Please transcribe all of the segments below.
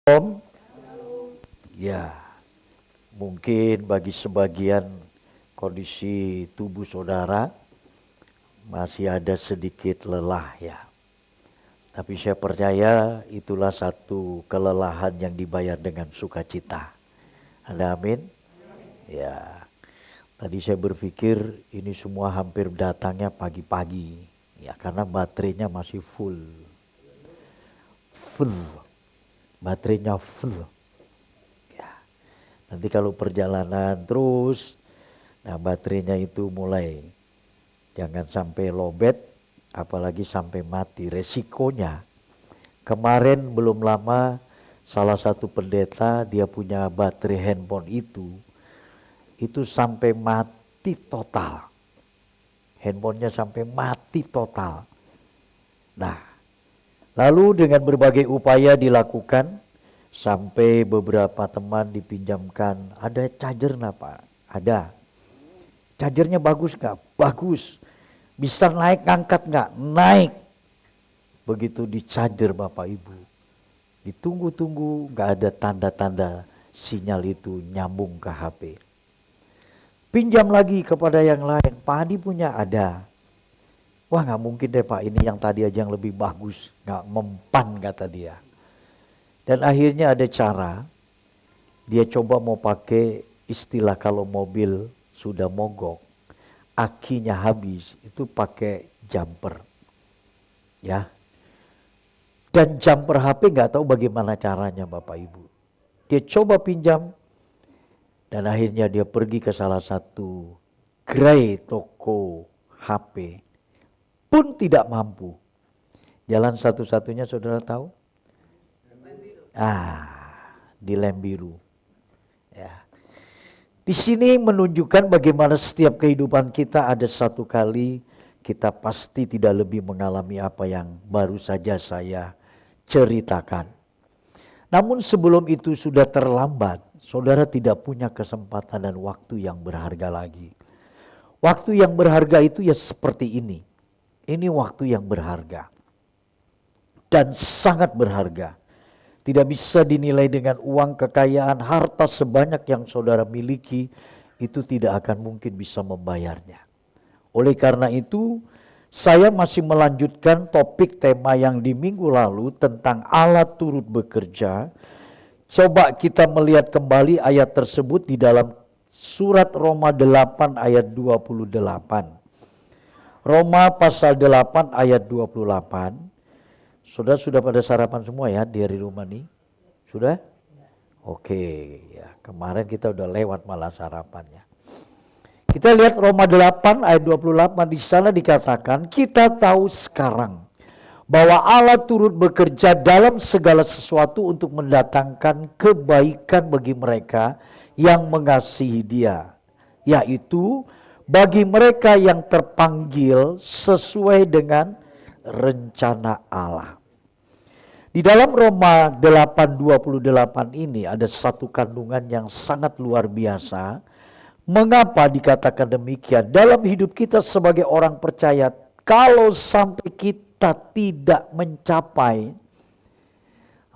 Om, ya mungkin bagi sebagian kondisi tubuh saudara masih ada sedikit lelah ya. Tapi saya percaya itulah satu kelelahan yang dibayar dengan sukacita. Ada amin? Ya, tadi saya berpikir ini semua hampir datangnya pagi-pagi. Ya, karena baterainya masih full. Baterainya full. Nanti kalau perjalanan terus, nah baterainya itu mulai jangan sampai lowbat, apalagi sampai mati. Resikonya, kemarin belum lama salah satu pendeta dia punya baterai handphone itu sampai mati total. Handphonenya sampai mati total. Nah, lalu dengan berbagai upaya dilakukan, sampai beberapa teman dipinjamkan, ada charger nggak Pak? Ada. Chargernya bagus nggak? Bagus. Bisa naik angkat nggak? Naik. Begitu di charger Bapak Ibu, ditunggu-tunggu nggak ada tanda-tanda sinyal itu nyambung ke HP. Pinjam lagi kepada yang lain, Pak Adi punya, ada. Wah nggak mungkin deh Pak, ini yang tadi aja yang lebih bagus, nggak mempan kata dia. Dan akhirnya ada cara, dia coba mau pakai istilah kalau mobil sudah mogok, akinya habis, itu pakai jumper. Ya. Dan jumper HP nggak tahu bagaimana caranya Bapak Ibu. Dia coba pinjam, dan akhirnya dia pergi ke salah satu gerai toko HP, pun tidak mampu. Jalan satu-satunya saudara tahu? Di lem biru. Ya. Di sini menunjukkan bagaimana setiap kehidupan kita ada satu kali kita pasti tidak lebih mengalami apa yang baru saja saya ceritakan. Namun sebelum itu sudah terlambat, saudara tidak punya kesempatan dan waktu yang berharga lagi. Waktu yang berharga itu ya seperti ini. Ini waktu yang berharga. Dan sangat berharga. Tidak bisa dinilai dengan uang, kekayaan, harta sebanyak yang saudara miliki, itu tidak akan mungkin bisa membayarnya. Oleh karena itu, saya masih melanjutkan topik tema yang di minggu lalu tentang Allah turut bekerja. Coba kita melihat kembali ayat tersebut di dalam surat Roma 8 ayat 28. Roma pasal 8 ayat 28. Saudara sudah pada sarapan semua ya dari rumah nih? Sudah? Oke, ya kemarin kita udah lewat malah sarapannya. Kita lihat Roma 8 ayat 28, di sana dikatakan, kita tahu sekarang bahwa Allah turut bekerja dalam segala sesuatu untuk mendatangkan kebaikan bagi mereka yang mengasihi Dia, yaitu bagi mereka yang terpanggil sesuai dengan rencana Allah. Di dalam Roma 8:28 ini ada satu kandungan yang sangat luar biasa. Mengapa dikatakan demikian? Dalam hidup kita sebagai orang percaya, kalau sampai kita tidak mencapai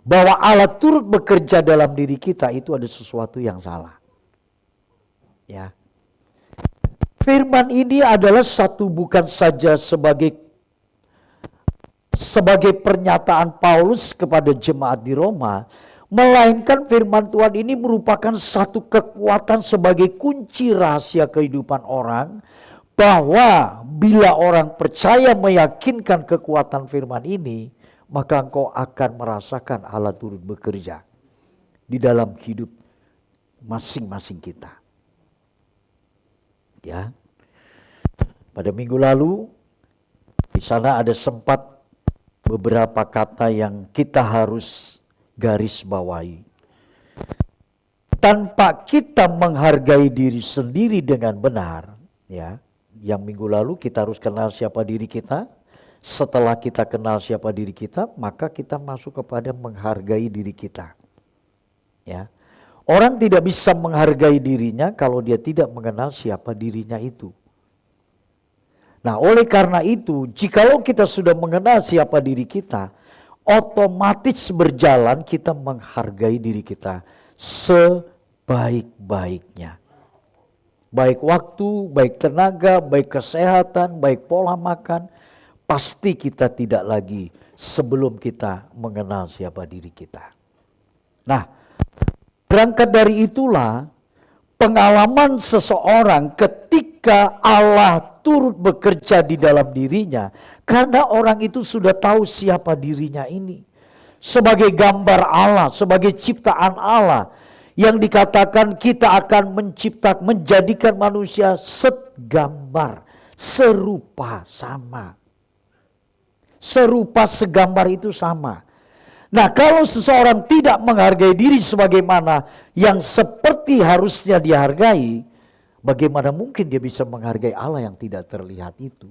bahwa Allah turut bekerja dalam diri kita, itu ada sesuatu yang salah. Ya. Firman ini adalah satu bukan saja sebagai pernyataan Paulus kepada jemaat di Roma, melainkan firman Tuhan ini merupakan satu kekuatan sebagai kunci rahasia kehidupan orang, bahwa bila orang percaya meyakinkan kekuatan firman ini, maka engkau akan merasakan Allah turut bekerja di dalam hidup masing-masing kita. Ya. Pada minggu lalu di sana ada sempat beberapa kata yang kita harus garis bawahi. Tanpa kita menghargai diri sendiri dengan benar, ya. Yang minggu lalu kita harus kenal siapa diri kita. Setelah kita kenal siapa diri kita, maka kita masuk kepada menghargai diri kita. Ya. Orang tidak bisa menghargai dirinya kalau dia tidak mengenal siapa dirinya itu. Nah, oleh karena itu, jikalau kita sudah mengenal siapa diri kita, otomatis berjalan kita menghargai diri kita sebaik-baiknya. Baik waktu, baik tenaga, baik kesehatan, baik pola makan, pasti kita tidak lagi sebelum kita mengenal siapa diri kita. Nah, berangkat dari itulah pengalaman seseorang ketika Allah turut bekerja di dalam dirinya, karena orang itu sudah tahu siapa dirinya ini. Sebagai gambar Allah, sebagai ciptaan Allah, yang dikatakan kita akan menjadikan manusia segambar, serupa sama. Serupa segambar itu sama. Nah, kalau seseorang tidak menghargai diri sebagaimana yang seperti harusnya dihargai, bagaimana mungkin dia bisa menghargai Allah yang tidak terlihat itu?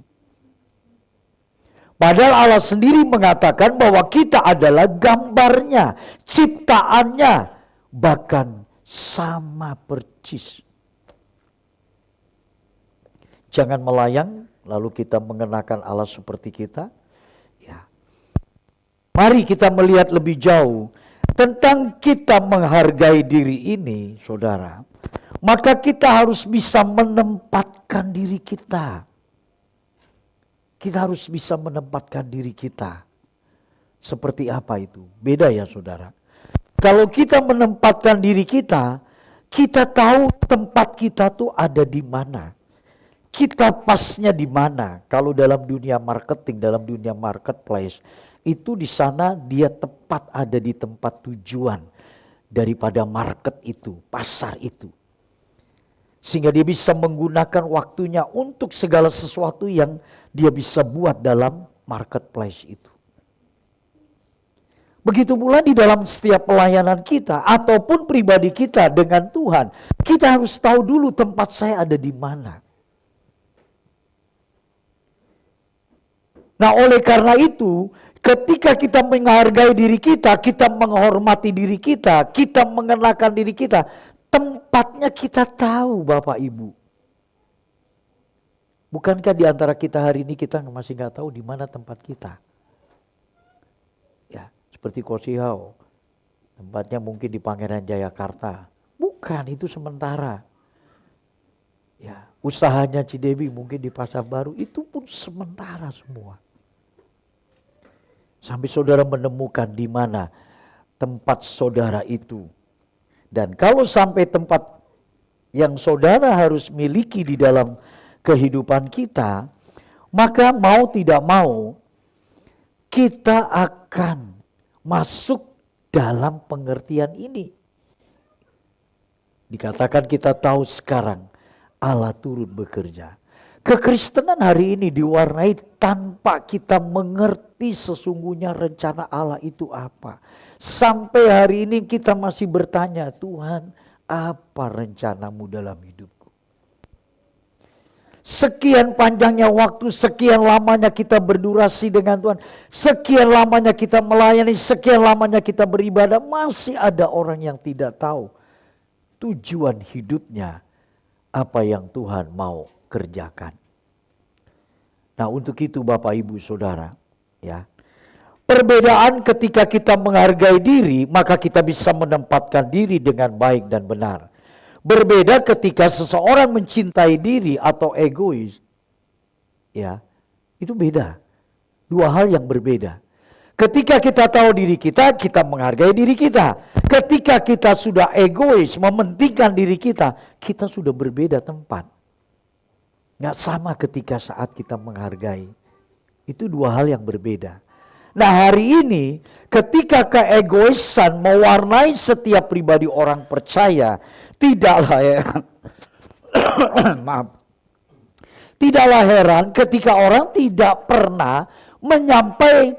Padahal Allah sendiri mengatakan bahwa kita adalah gambarnya, ciptaannya, bahkan sama persis. Jangan melayang lalu kita mengenakan Allah seperti kita. Ya. Mari kita melihat lebih jauh tentang kita menghargai diri ini, saudara. Maka kita harus bisa menempatkan diri kita. Kita harus bisa menempatkan diri kita. Seperti apa itu? Beda ya, saudara. Kalau kita menempatkan diri kita, kita tahu tempat kita tuh ada di mana. Kita pasnya di mana. Kalau dalam dunia marketing, dalam dunia marketplace, itu di sana dia tepat ada di tempat tujuan daripada market itu, pasar itu. Sehingga dia bisa menggunakan waktunya untuk segala sesuatu yang dia bisa buat dalam marketplace itu. Begitu pula di dalam setiap pelayanan kita ataupun pribadi kita dengan Tuhan. Kita harus tahu dulu tempat saya ada di mana. Nah, oleh karena itu, ketika kita menghargai diri kita menghormati diri kita mengenakan diri kita, tempatnya kita tahu, Bapak Ibu. Bukankah di antara kita hari ini kita masih nggak tahu di mana tempat kita? Ya, seperti Kosihau, tempatnya mungkin di Pangeran Jayakarta. Bukan, itu sementara. Ya, usahanya Cidewi mungkin di Pasar Baru, itu pun sementara semua. Sampai saudara menemukan di mana tempat saudara itu. Dan kalau sampai tempat yang saudara harus miliki di dalam kehidupan kita, maka mau tidak mau kita akan masuk dalam pengertian ini. Dikatakan kita tahu sekarang Allah turut bekerja. Kekristenan hari ini diwarnai tanpa kita mengerti sesungguhnya rencana Allah itu apa. Sampai hari ini kita masih bertanya, Tuhan, apa rencanamu dalam hidupku? Sekian panjangnya waktu, sekian lamanya kita berdurasi dengan Tuhan, sekian lamanya kita melayani, sekian lamanya kita beribadah, masih ada orang yang tidak tahu tujuan hidupnya, apa yang Tuhan mau kerjakan. Nah, untuk itu Bapak Ibu Saudara, ya. Perbedaan ketika kita menghargai diri, maka kita bisa menempatkan diri dengan baik dan benar. Berbeda ketika seseorang mencintai diri atau egois. Ya, itu beda. Dua hal yang berbeda. Ketika kita tahu diri kita menghargai diri kita. Ketika kita sudah egois, mementingkan diri kita sudah berbeda tempat. Nggak sama ketika saat kita menghargai. Itu dua hal yang berbeda. Nah, hari ini ketika keegoisan mewarnai setiap pribadi orang percaya, tidaklah heran, tidaklah heran ketika orang tidak pernah menyampai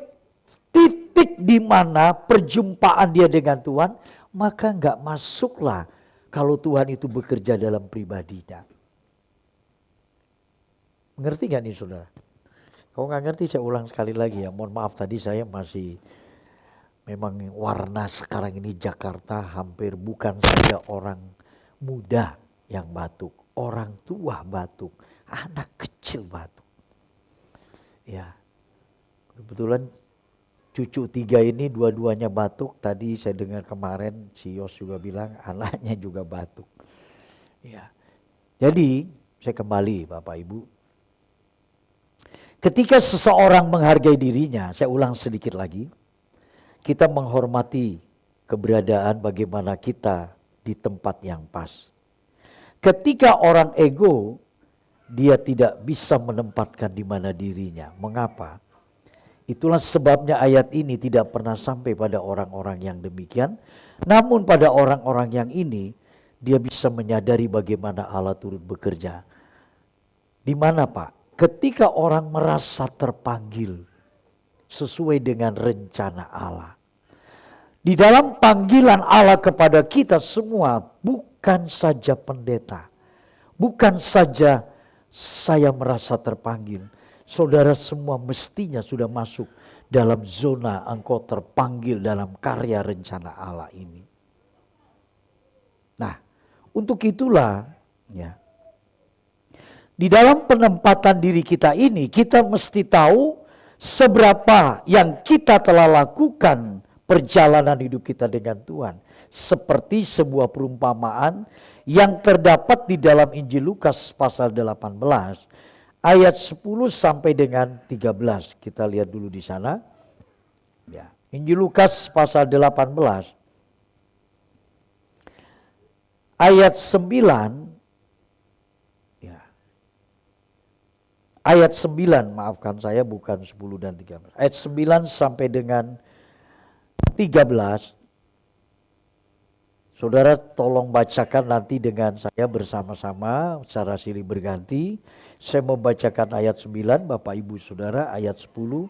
titik di mana perjumpaan dia dengan Tuhan, maka nggak masuklah kalau Tuhan itu bekerja dalam pribadinya. Mengerti gak nih saudara? Kalau nggak ngerti saya ulang sekali lagi ya. Mohon maaf tadi saya masih, memang warna sekarang ini Jakarta hampir bukan saja orang muda yang batuk, orang tua batuk, anak kecil batuk. Ya, kebetulan cucu 3 ini dua-duanya batuk. Tadi saya dengar kemarin si Yos juga bilang anaknya juga batuk. Ya. Jadi saya kembali Bapak Ibu. Ketika seseorang menghargai dirinya, saya ulang sedikit lagi. Kita menghormati keberadaan bagaimana kita di tempat yang pas. Ketika orang ego, dia tidak bisa menempatkan di mana dirinya. Mengapa? Itulah sebabnya ayat ini tidak pernah sampai pada orang-orang yang demikian. Namun pada orang-orang yang ini, dia bisa menyadari bagaimana Allah turut bekerja. Di mana Pak? Ketika orang merasa terpanggil sesuai dengan rencana Allah. Di dalam panggilan Allah kepada kita semua, bukan saja pendeta. Bukan saja saya merasa terpanggil. Saudara semua mestinya sudah masuk dalam zona engkau terpanggil dalam karya rencana Allah ini. Nah, untuk itulah ya, di dalam penempatan diri kita ini kita mesti tahu seberapa yang kita telah lakukan perjalanan hidup kita dengan Tuhan. Seperti sebuah perumpamaan yang terdapat di dalam Injil Lukas pasal 18 ayat 10 sampai dengan 13. Kita lihat dulu di sana. Ya, Injil Lukas pasal 18 ayat 9. Ya. Ayat 9, maafkan saya bukan 10 dan 13. Ayat 9 sampai dengan 13. Saudara tolong bacakan nanti dengan saya bersama-sama secara silih berganti. Saya membacakan ayat 9, Bapak Ibu Saudara ayat 10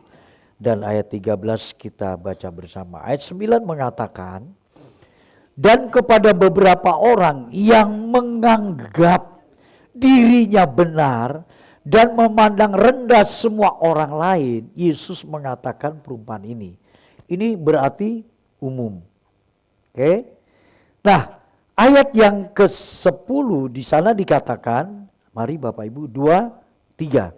dan ayat 13 kita baca bersama. Ayat 9 mengatakan, dan kepada beberapa orang yang menganggap dirinya benar dan memandang rendah semua orang lain, Yesus mengatakan perumpamaan ini. Ini berarti umum. Oke? Nah, ayat yang ke-10 di sana dikatakan, mari Bapak Ibu, 2, 3.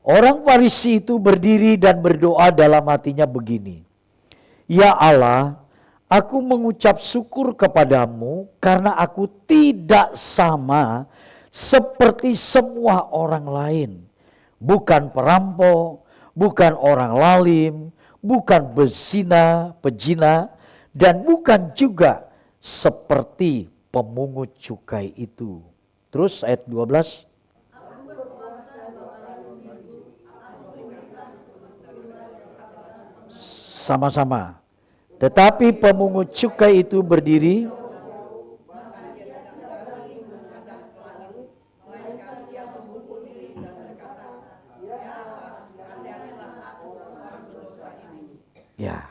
Orang Farisi itu berdiri dan berdoa dalam hatinya begini. Ya Allah, aku mengucap syukur kepadamu karena aku tidak sama seperti semua orang lain. Bukan perampok, bukan orang lalim, bukan pejina, dan bukan juga seperti pemungut cukai itu. Terus ayat 12. Sama-sama. Tetapi pemungut cukai itu berdiri. Ya,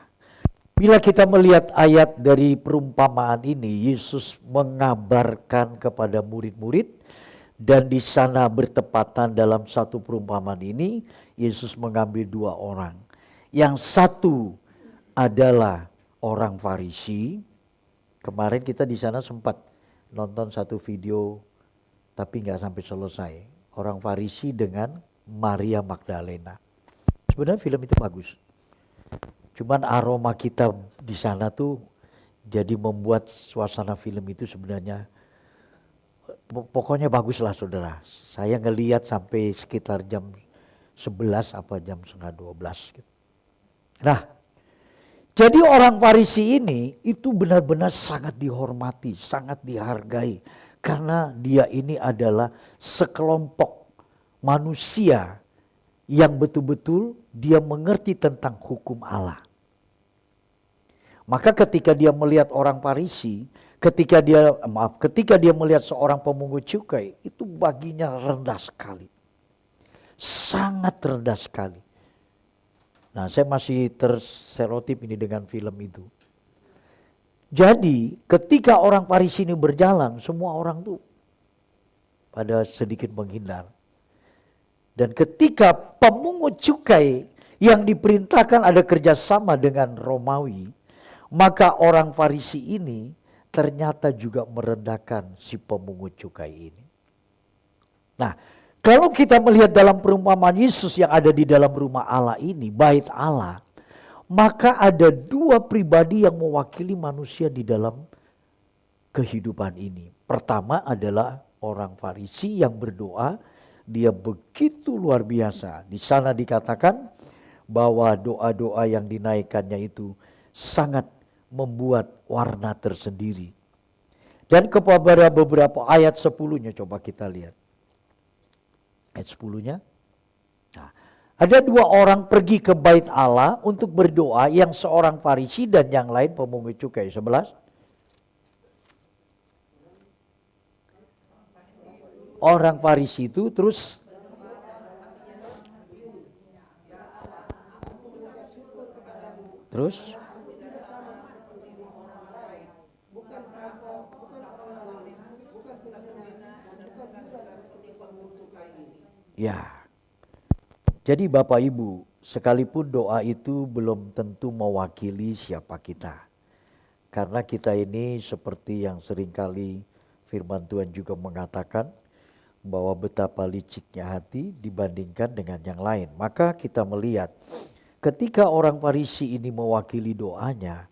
bila kita melihat ayat dari perumpamaan ini, Yesus mengabarkan kepada murid-murid dan di sana bertepatan dalam satu perumpamaan ini, Yesus mengambil 2 orang. Yang satu adalah orang Farisi. Kemarin kita di sana sempat nonton satu video, tapi nggak sampai selesai. Orang Farisi dengan Maria Magdalena. Sebenarnya film itu bagus. Cuman aroma kita di sana tuh jadi membuat suasana film itu sebenarnya pokoknya bagus lah saudara. Saya ngelihat sampai sekitar jam 11 apa jam setengah 12 gitu. Nah, jadi orang Farisi ini itu benar-benar sangat dihormati, sangat dihargai. Karena dia ini adalah sekelompok manusia yang betul-betul dia mengerti tentang hukum Allah. Maka ketika dia melihat orang Farisi, ketika dia melihat seorang pemungut cukai, itu baginya rendah sekali. Sangat rendah sekali. Nah, saya masih terserotip ini dengan film itu. Jadi, ketika orang Farisi ini berjalan, semua orang tuh pada sedikit menghindar. Dan ketika pemungut cukai yang diperintahkan ada kerjasama dengan Romawi, maka orang Farisi ini ternyata juga merendahkan si pemungut cukai ini. Nah, kalau kita melihat dalam perumpamaan Yesus yang ada di dalam rumah Allah ini, bait Allah, maka ada dua pribadi yang mewakili manusia di dalam kehidupan ini. Pertama adalah orang Farisi yang berdoa, dia begitu luar biasa. Di sana dikatakan bahwa doa-doa yang dinaikkannya itu sangat membuat warna tersendiri. Dan kepada beberapa ayat 10-nya coba kita lihat. Ayat 10-nya. Nah, ada dua orang pergi ke bait Allah untuk berdoa, yang seorang Farisi dan yang lain pemungut cukai. 11. Orang Farisi itu terus ya. Jadi Bapak Ibu, sekalipun doa itu belum tentu mewakili siapa kita. Karena kita ini seperti yang seringkali firman Tuhan juga mengatakan, bahwa betapa liciknya hati dibandingkan dengan yang lain. Maka kita melihat ketika orang Farisi ini mewakili doanya,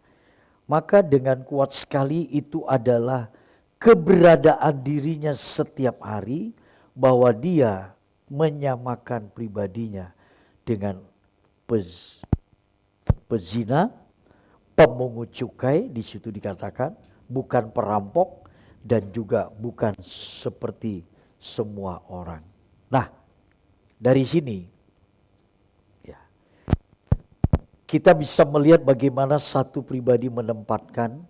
maka dengan kuat sekali itu adalah keberadaan dirinya setiap hari, bahwa dia menyamakan pribadinya dengan pezina, pemungut cukai, di situ dikatakan bukan perampok, dan juga bukan seperti semua orang. Nah, dari sini ya, kita bisa melihat bagaimana satu pribadi menempatkan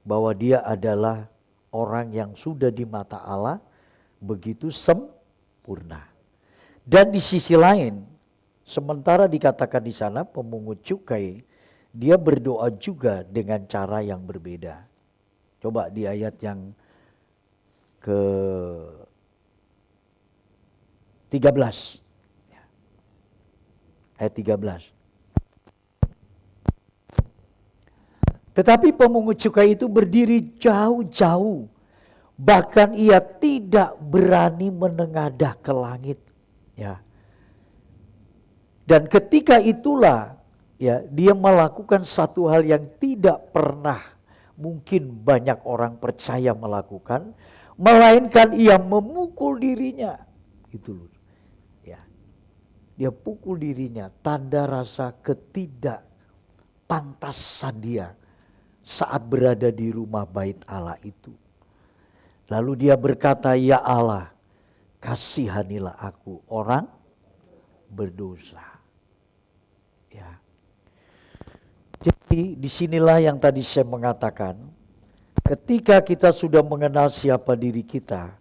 bahwa dia adalah orang yang sudah di mata Allah begitu sempurna. Dan di sisi lain, sementara dikatakan di sana pemungut cukai, dia berdoa juga dengan cara yang berbeda. Coba di ayat yang ke 13. Ayat 13. Tetapi pemungut cukai itu berdiri jauh-jauh, bahkan ia tidak berani menengadah ke langit. Ya. Dan ketika itulah ya, dia melakukan satu hal yang tidak pernah mungkin banyak orang percaya melakukan, melainkan ia memukul dirinya. Itu loh. Ya. Dia pukul dirinya, tanda rasa ketidakpantasan dia saat berada di rumah bait Allah itu. Lalu dia berkata, "Ya Allah, kasihanilah aku, orang berdosa." Ya. Jadi disinilah yang tadi saya mengatakan, ketika kita sudah mengenal siapa diri kita,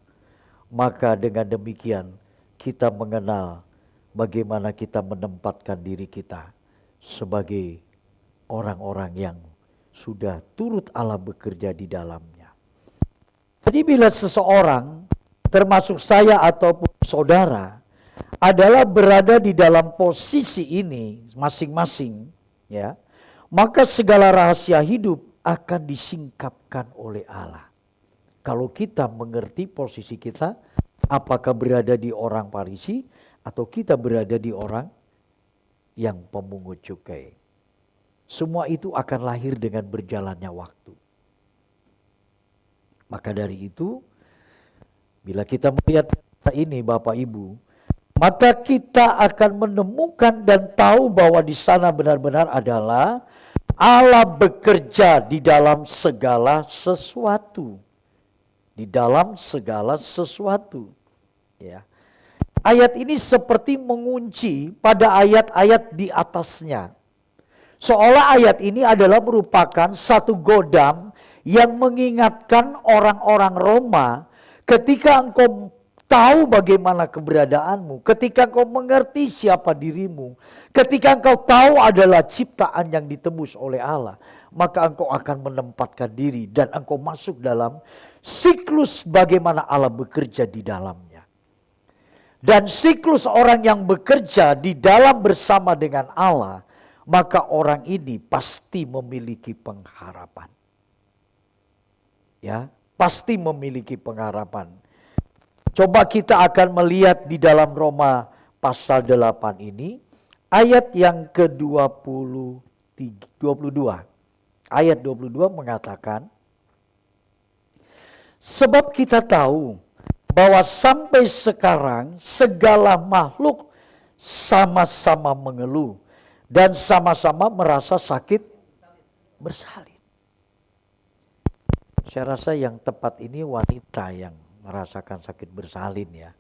maka dengan demikian kita mengenal bagaimana kita menempatkan diri kita sebagai orang-orang yang sudah turut Allah bekerja di dalamnya. Jadi bila seseorang, termasuk saya ataupun saudara, adalah berada di dalam posisi ini masing-masing, ya, maka segala rahasia hidup akan disingkapkan oleh Allah. Kalau kita mengerti posisi kita, apakah berada di orang Farisi atau kita berada di orang yang pemungut cukai. Semua itu akan lahir dengan berjalannya waktu. Maka dari itu, bila kita melihat ini Bapak Ibu, maka kita akan menemukan dan tahu bahwa di sana benar-benar adalah Allah bekerja di dalam segala sesuatu. Di dalam segala sesuatu. Ya. Ayat ini seperti mengunci pada ayat-ayat di atasnya. Seolah ayat ini adalah merupakan satu godam yang mengingatkan orang-orang Roma, ketika engkau tahu bagaimana keberadaanmu, ketika engkau mengerti siapa dirimu, ketika engkau tahu adalah ciptaan yang ditebus oleh Allah, maka engkau akan menempatkan diri dan engkau masuk dalam siklus bagaimana Allah bekerja di dalamnya. Dan siklus orang yang bekerja di dalam bersama dengan Allah, maka orang ini pasti memiliki pengharapan. Ya, pasti memiliki pengharapan. Coba kita akan melihat di dalam Roma pasal 8 ini, ayat yang ke-22. Ayat 22 mengatakan, sebab kita tahu bahwa sampai sekarang segala makhluk sama-sama mengeluh dan sama-sama merasa sakit bersalin. Saya rasa yang tepat ini wanita yang merasakan sakit bersalin ya.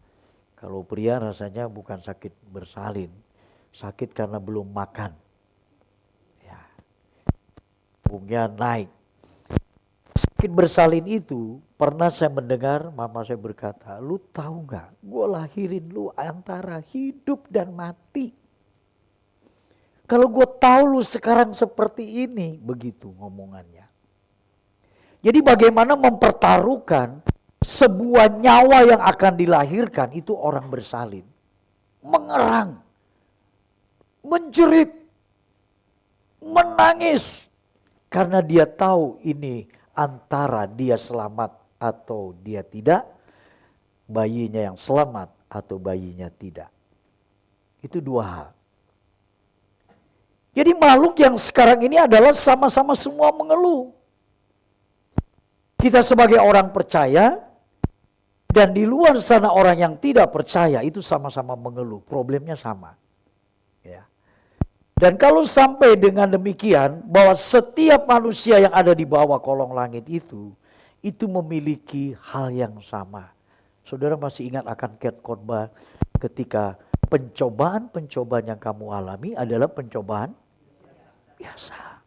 Kalau pria rasanya bukan sakit bersalin, sakit karena belum makan. Ya. Punggungnya naik. Sakit bersalin itu pernah saya mendengar mama saya berkata, lu tahu gak, gue lahirin lu antara hidup dan mati. Kalau gue tahu lu sekarang seperti ini, begitu ngomongannya. Jadi bagaimana mempertaruhkan sebuah nyawa yang akan dilahirkan itu orang bersalin. Mengerang, menjerit, menangis. Karena dia tahu ini antara dia selamat atau dia tidak, bayinya yang selamat atau bayinya tidak. Itu dua hal. Jadi makhluk yang sekarang ini adalah sama-sama semua mengeluh. Kita sebagai orang percaya dan di luar sana orang yang tidak percaya itu sama-sama mengeluh, problemnya sama. Ya. Dan kalau sampai dengan demikian bahwa setiap manusia yang ada di bawah kolong langit itu memiliki hal yang sama. Saudara masih ingat akan khotbah ketika pencobaan-pencobaan yang kamu alami adalah pencobaan biasa.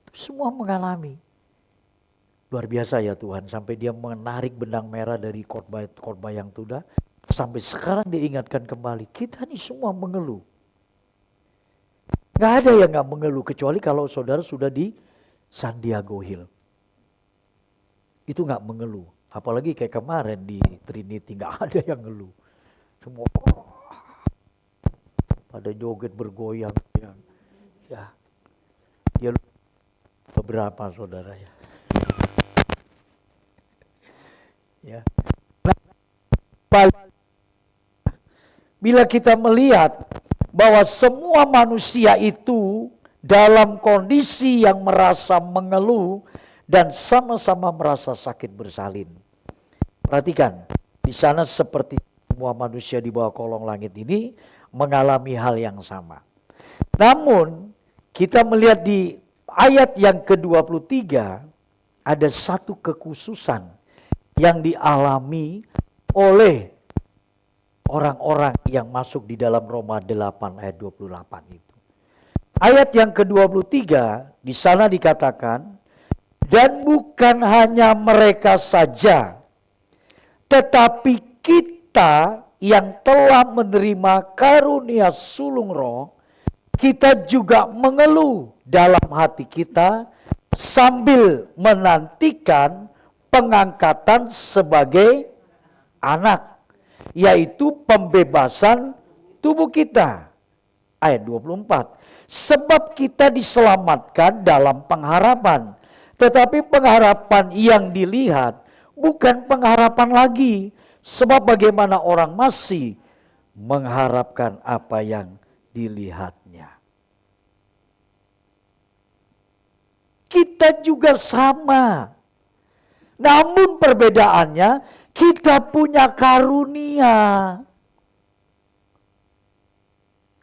Itu semua mengalami. Luar biasa ya Tuhan, sampai dia menarik benang merah dari khotbah yang sudah, sampai sekarang diingatkan kembali, kita ini semua mengeluh. Gak ada yang gak mengeluh, kecuali kalau saudara sudah di Santiago Hill. Itu gak mengeluh, apalagi kayak kemarin di Trinity, gak ada yang ngeluh. Semua pada joget bergoyang. Ya, dia beberapa saudara ya. Ya. Nah, bila kita melihat bahwa semua manusia itu dalam kondisi yang merasa mengeluh dan sama-sama merasa sakit bersalin. Perhatikan, di sana seperti semua manusia di bawah kolong langit ini mengalami hal yang sama. Namun, kita melihat di ayat yang ke-23 ada satu kekhususan yang dialami oleh orang-orang yang masuk di dalam Roma 8 ayat 28 itu. Ayat yang ke-23 di sana dikatakan, dan bukan hanya mereka saja, tetapi kita yang telah menerima karunia sulung roh, kita juga mengeluh dalam hati kita sambil menantikan pengangkatan sebagai anak, yaitu pembebasan tubuh kita. Ayat 24. Sebab kita diselamatkan dalam pengharapan. Tetapi pengharapan yang dilihat bukan pengharapan lagi. Sebab bagaimana orang masih mengharapkan apa yang dilihatnya. Kita juga sama. Namun perbedaannya kita punya karunia.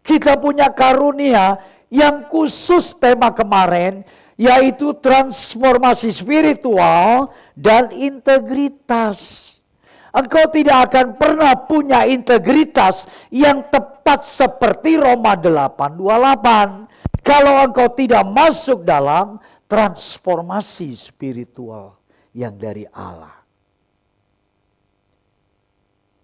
Kita punya karunia yang khusus tema kemarin, yaitu transformasi spiritual dan integritas. Engkau tidak akan pernah punya integritas yang tepat seperti Roma 8:28 kalau engkau tidak masuk dalam transformasi spiritual yang dari Allah.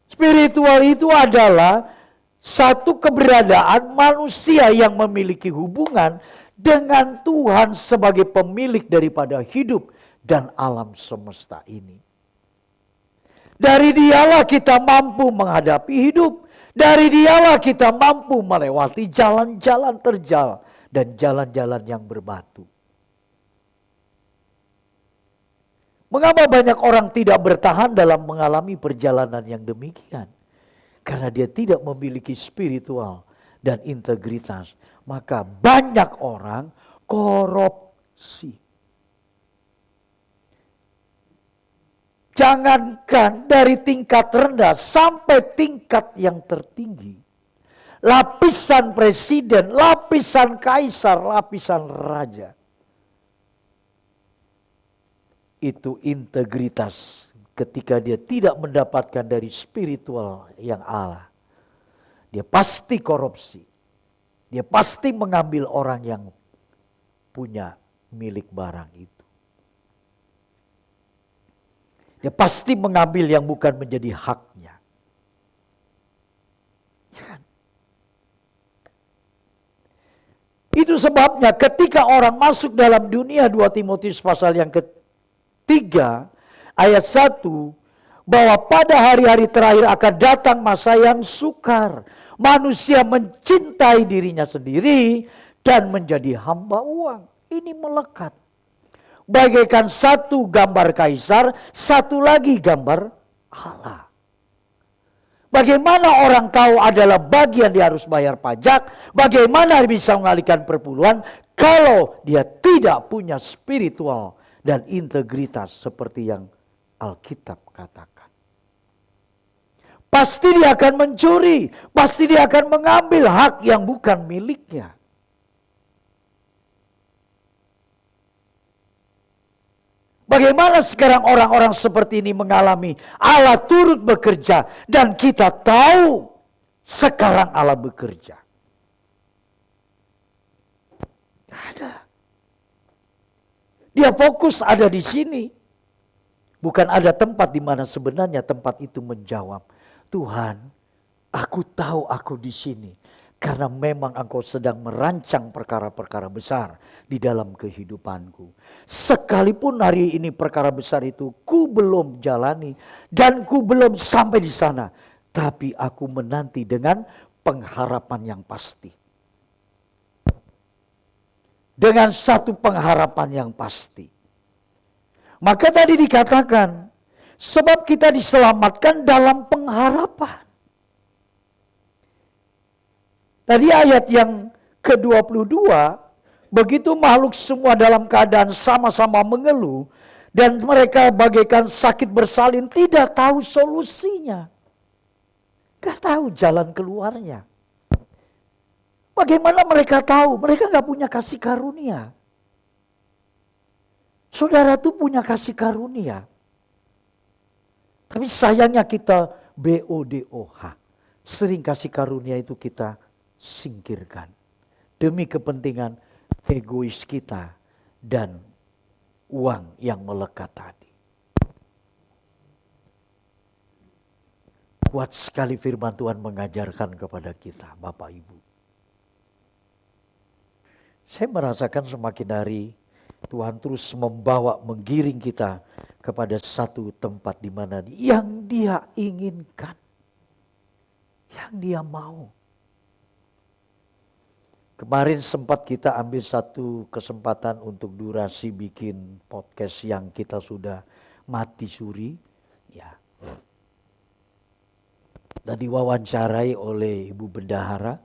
Spiritual itu adalah satu keberadaan manusia yang memiliki hubungan dengan Tuhan sebagai pemilik daripada hidup dan alam semesta ini. Dari Dialah kita mampu menghadapi hidup. Dari Dialah kita mampu melewati jalan-jalan terjal dan jalan-jalan yang berbatu. Mengapa banyak orang tidak bertahan dalam mengalami perjalanan yang demikian? Karena dia tidak memiliki spiritual dan integritas. Maka banyak orang korupsi. Jangankan dari tingkat rendah sampai tingkat yang tertinggi. Lapisan presiden, lapisan kaisar, lapisan raja. Itu integritas ketika dia tidak mendapatkan dari spiritual yang Allah. Dia pasti korupsi. Dia pasti mengambil orang yang punya milik barang itu. Dia pasti mengambil yang bukan menjadi haknya. Ya kan? Itu sebabnya ketika orang masuk dalam dunia 2 Timotius pasal yang ketiga ayat 1. Bahwa pada hari-hari terakhir akan datang masa yang sukar. Manusia mencintai dirinya sendiri dan menjadi hamba uang. Ini melekat. Bagaikan satu gambar kaisar, satu lagi gambar Allah. Bagaimana orang tahu adalah bagian dia harus bayar pajak, bagaimana bisa mengalihkan perpuluhan kalau dia tidak punya spiritual dan integritas seperti yang Alkitab katakan. Pasti dia akan mencuri, pasti dia akan mengambil hak yang bukan miliknya. Bagaimana sekarang orang-orang seperti ini mengalami Allah turut bekerja dan kita tahu sekarang Allah bekerja? Ada. Dia fokus ada di sini. Bukan ada tempat di mana sebenarnya tempat itu menjawab, Tuhan, aku tahu aku di sini. Karena memang engkau sedang merancang perkara-perkara besar di dalam kehidupanku. Sekalipun hari ini perkara besar itu ku belum jalani dan ku belum sampai di sana. Tapi aku menanti dengan pengharapan yang pasti. Dengan satu pengharapan yang pasti. Maka tadi dikatakan, sebab kita diselamatkan dalam pengharapan. Tadi ayat yang ke-22, begitu makhluk semua dalam keadaan sama-sama mengeluh, dan mereka bagaikan sakit bersalin, tidak tahu solusinya. Gak tahu jalan keluarnya. Bagaimana mereka tahu? Mereka gak punya kasih karunia. Saudara tuh punya kasih karunia. Tapi sayangnya kita BODOH. Sering kasih karunia itu kita singkirkan demi kepentingan egois kita dan uang yang melekat tadi. Kuat sekali firman Tuhan mengajarkan kepada kita, Bapak Ibu. Saya merasakan semakin hari Tuhan terus membawa, menggiring kita kepada satu tempat di mana yang Dia inginkan, yang Dia mau. Kemarin sempat kita ambil satu kesempatan untuk durasi bikin podcast yang kita sudah mati suri. Ya. Dan diwawancarai oleh Ibu Bendahara.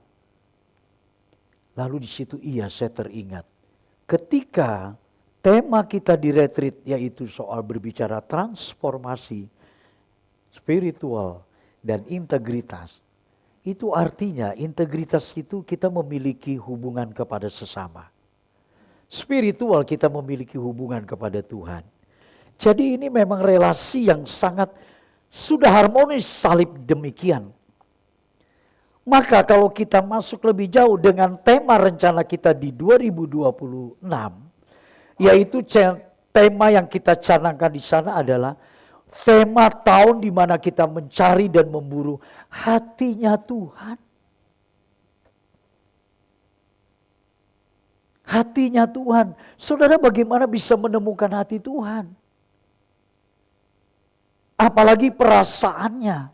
Lalu di situ saya teringat. Ketika tema kita di retreat yaitu soal berbicara transformasi spiritual dan integritas. Itu artinya integritas itu kita memiliki hubungan kepada sesama. Spiritual kita memiliki hubungan kepada Tuhan. Jadi ini memang relasi yang sangat sudah harmonis salib demikian. Maka kalau kita masuk lebih jauh dengan tema rencana kita di 2026, yaitu tema yang kita canangkan di sana adalah tema tahun di mana kita mencari dan memburu hatinya Tuhan. Hatinya Tuhan. Saudara bagaimana bisa menemukan hati Tuhan? Apalagi perasaannya.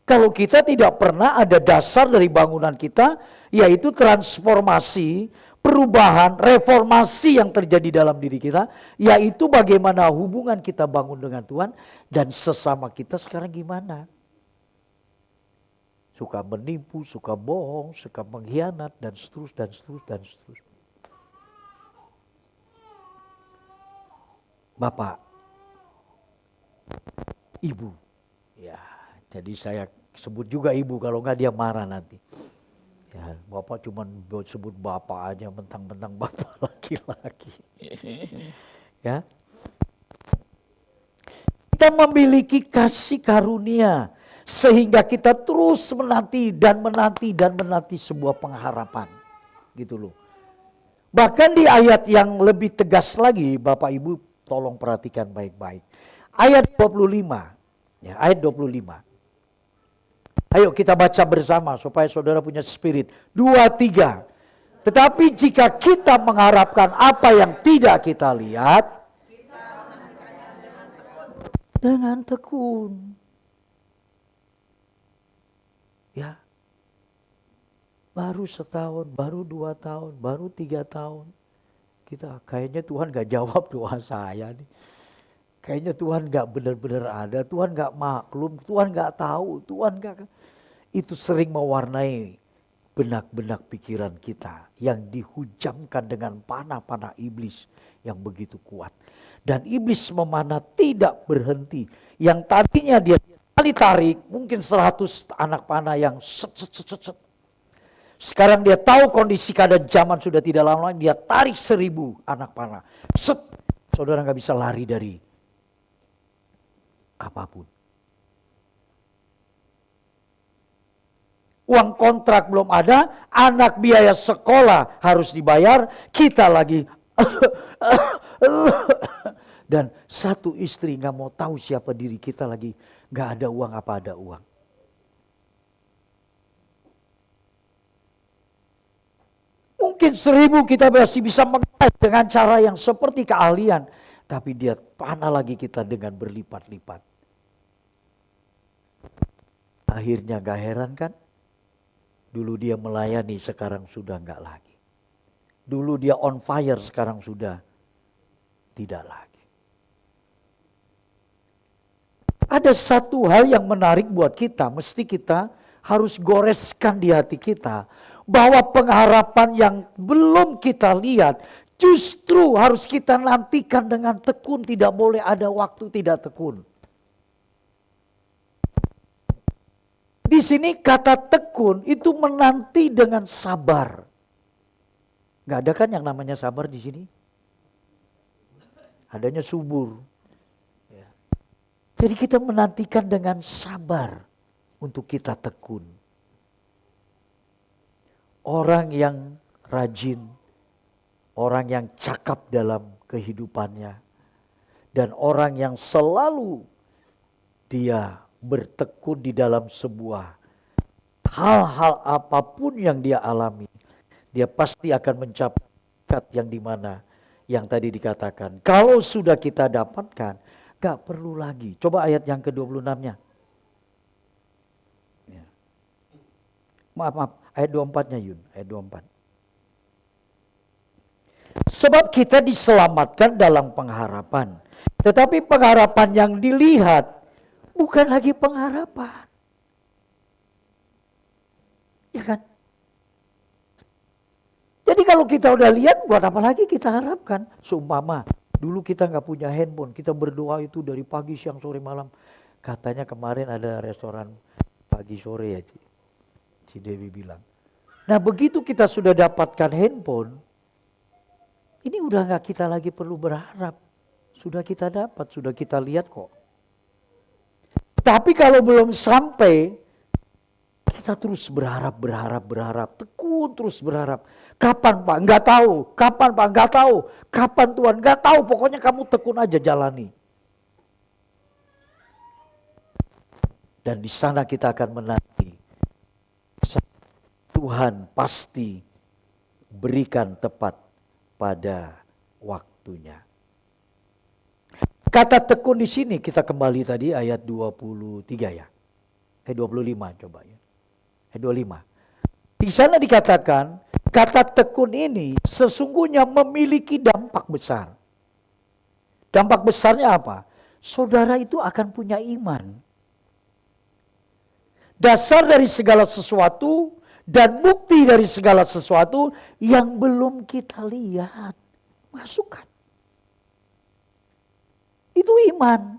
Kalau kita tidak pernah ada dasar dari bangunan kita, yaitu transformasi perubahan, reformasi yang terjadi dalam diri kita, yaitu bagaimana hubungan kita bangun dengan Tuhan dan sesama kita sekarang gimana. Suka menipu, suka bohong, suka mengkhianat, dan seterusnya, dan seterusnya, dan seterusnya. Bapak, Ibu, ya, jadi saya sebut juga Ibu, kalau enggak dia marah nanti. Ya, Bapak cuma sebut Bapak aja, mentang-mentang Bapak laki-laki. Ya, kita memiliki kasih karunia sehingga kita terus menanti dan menanti dan menanti sebuah pengharapan, gitu loh. Bahkan di ayat yang lebih tegas lagi, Bapak Ibu tolong perhatikan baik-baik. Ayat 25, ya, ayat 25. Ayo kita baca bersama supaya saudara punya spirit. 2, 3. Tetapi jika kita mengharapkan apa yang tidak kita lihat, dengan tekun. Ya, baru setahun, baru 2 tahun, baru 3 tahun. Kita kayaknya Tuhan gak jawab doa saya nih. Kayaknya Tuhan gak benar-benar ada, Tuhan gak maklum, Tuhan gak tahu, Tuhan gak... Itu sering mewarnai benak-benak pikiran kita yang dihujamkan dengan panah-panah iblis yang begitu kuat. Dan iblis memanah tidak berhenti. Yang tadinya dia kali tarik mungkin 100 anak panah yang set. Sekarang dia tahu kondisi keadaan zaman sudah tidak lama lagi, dia tarik 1000 anak panah. Set. Saudara gak bisa lari dari apapun. Uang kontrak belum ada, anak biaya sekolah harus dibayar, kita lagi dan satu istri gak mau tahu siapa diri kita lagi, gak ada uang apa ada uang. Mungkin 1000 kita masih bisa mengetes dengan cara yang seperti keahlian, tapi dia panah lagi kita dengan berlipat-lipat. Akhirnya gak heran kan? Dulu dia melayani, sekarang sudah enggak lagi. Dulu dia on fire, sekarang sudah tidak lagi. Ada satu hal yang menarik buat kita, mesti kita harus goreskan di hati kita. Bahwa pengharapan yang belum kita lihat, justru harus kita nantikan dengan tekun, tidak boleh ada waktu tidak tekun. Di sini kata tekun itu menanti dengan sabar. Gak ada kan yang namanya sabar di sini? Adanya subur. Jadi kita menantikan dengan sabar untuk kita tekun. Orang yang rajin, orang yang cakap dalam kehidupannya, dan orang yang selalu dia bertekun di dalam sebuah hal-hal apapun yang dia alami, dia pasti akan mencapai yang dimana yang tadi dikatakan. Kalau sudah kita dapatkan, gak perlu lagi. Coba ayat yang ke-26-nya. Ya. Maaf, ayat 24-nya Yun, ayat 24. Sebab kita diselamatkan dalam pengharapan. Tetapi pengharapan yang dilihat bukan lagi pengharapan. Ya kan? Jadi kalau kita udah lihat, buat apa lagi kita harapkan? Seumpama, dulu kita gak punya handphone, kita berdoa itu dari pagi, siang, sore, malam. Katanya kemarin ada restoran pagi sore ya Ci Dewi bilang. Nah begitu kita sudah dapatkan handphone, ini udah gak kita lagi perlu berharap. Sudah kita dapat, sudah kita lihat kok. Tapi kalau belum sampai, kita terus berharap, tekun terus berharap. Kapan Pak? Enggak tahu. Kapan Pak? Enggak tahu. Kapan Tuhan? Enggak tahu. Pokoknya kamu tekun aja jalani. Dan di sana kita akan menanti. Tuhan pasti berikan tepat pada waktunya. Kata tekun di sini kita kembali tadi ayat 23 ya. Ayat 25 coba ya. Ayat 25. Di sana dikatakan kata tekun ini sesungguhnya memiliki dampak besar. Dampak besarnya apa? Saudara itu akan punya iman. Dasar dari segala sesuatu dan bukti dari segala sesuatu yang belum kita lihat. Masukkan. Itu iman.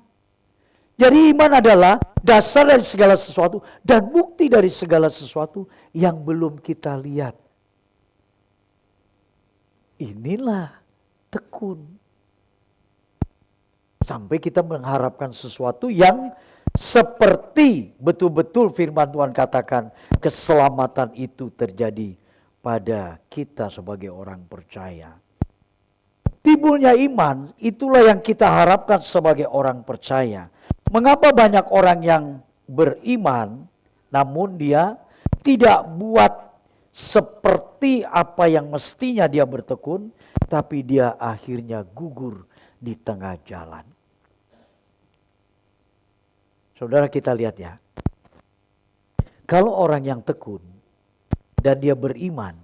Jadi iman adalah dasar dari segala sesuatu dan bukti dari segala sesuatu yang belum kita lihat. Inilah tekun. Sampai kita mengharapkan sesuatu yang seperti betul-betul firman Tuhan katakan, keselamatan itu terjadi pada kita sebagai orang percaya. Timbulnya iman, itulah yang kita harapkan sebagai orang percaya. Mengapa banyak orang yang beriman, namun dia tidak buat seperti apa yang mestinya dia bertekun, tapi dia akhirnya gugur di tengah jalan. Saudara, kita lihat ya, kalau orang yang tekun dan dia beriman,